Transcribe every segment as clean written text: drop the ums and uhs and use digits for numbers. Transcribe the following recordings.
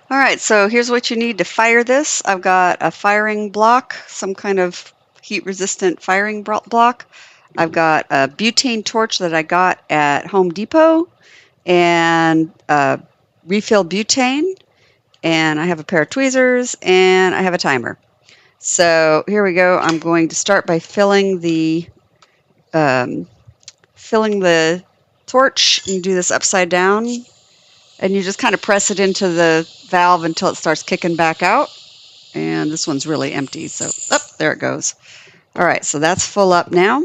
All right, so here's what you need to fire this. I've got a firing block, some kind of heat-resistant firing block. I've got a butane torch that I got at Home Depot and refill butane, and I have a pair of tweezers, and I have a timer. So here we go. I'm going to start by um, filling the torch. You do this upside down, and you just kind of press it into the valve until it starts kicking back out. And this one's really empty, so there it goes. All right, so that's full up now.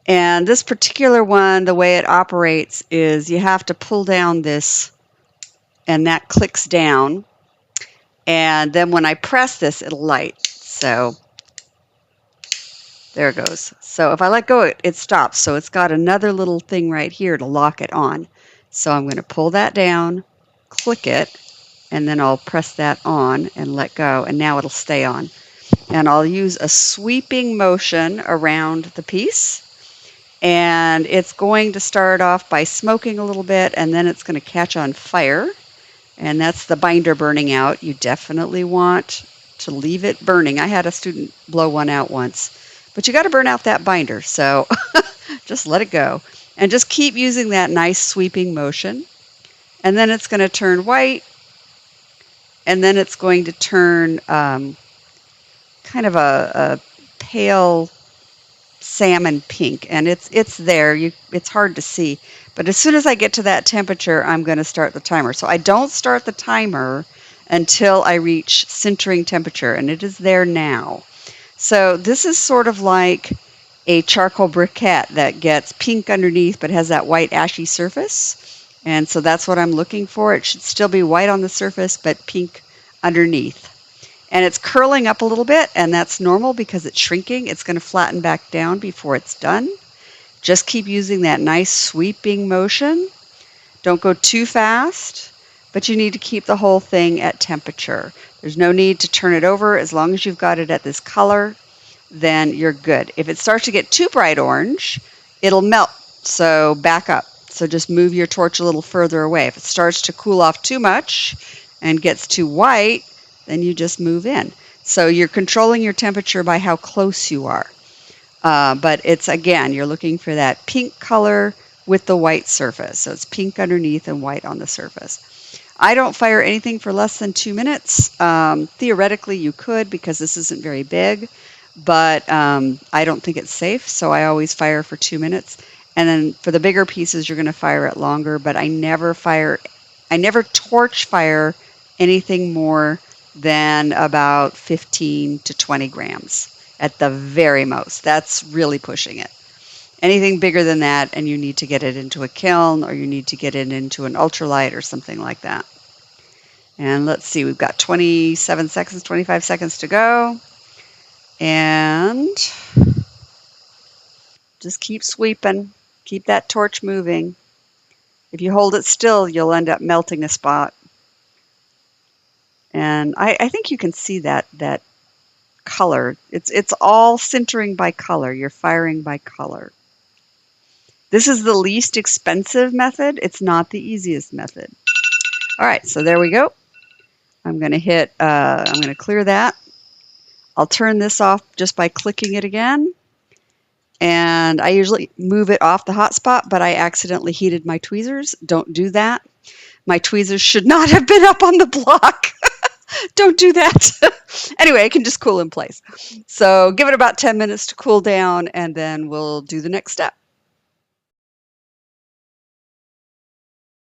And this particular one, the way it operates is you have to pull down this, and that clicks down. And then when I press this, it'll light. So there it goes. So if I let go, it stops. So it's got another little thing right here to lock it on. So I'm going to pull that down, click it, and then I'll press that on and let go, and now it'll stay on. And I'll use a sweeping motion around the piece, and it's going to start off by smoking a little bit, and then it's going to catch on fire, and that's the binder burning out. You definitely want to leave it burning. I had a student blow one out once, but you got to burn out that binder, so just let it go. And just keep using that nice sweeping motion, and then it's going to turn white, and then it's going to turn kind of a pale salmon pink, and it's there. It's hard to see, but as soon as I get to that temperature, I'm going to start the timer. So I don't start the timer until I reach sintering temperature, and it is there now. So this is sort of like a charcoal briquette that gets pink underneath but has that white ashy surface, and so that's what I'm looking for. It should still be white on the surface but pink underneath. And it's curling up a little bit, and that's normal because it's shrinking. It's going to flatten back down before it's done. Just keep using that nice sweeping motion. Don't go too fast, but you need to keep the whole thing at temperature. There's no need to turn it over. As long as you've got it at this color, then you're good. If it starts to get too bright orange, it'll melt, so back up. So just move your torch a little further away. If it starts to cool off too much and gets too white, then you just move in. So you're controlling your temperature by how close you are. But it's, again, you're looking for that pink color with the white surface. So it's pink underneath and white on the surface. I don't fire anything for less than 2 minutes. Theoretically, you could because this isn't very big, but I don't think it's safe, so I always fire for 2 minutes. And then for the bigger pieces, you're going to fire it longer, but I never torch fire anything more than about 15 to 20 grams at the very most. That's really pushing it. Anything bigger than that, and you need to get it into a kiln, or you need to get it into an ultralight or something like that. And let's see, we've got 27 seconds, 25 seconds to go. And just keep sweeping. Keep that torch moving. If you hold it still, you'll end up melting a spot. And I think you can see that color. It's all sintering by color. You're firing by color. This is the least expensive method. It's not the easiest method. All right, so there we go. I'm going to clear that. I'll turn this off just by clicking it again. And I usually move it off the hot spot, but I accidentally heated my tweezers. Don't do that. My tweezers should not have been up on the block. Don't do that. Anyway, it can just cool in place. So give it about 10 minutes to cool down, and then we'll do the next step.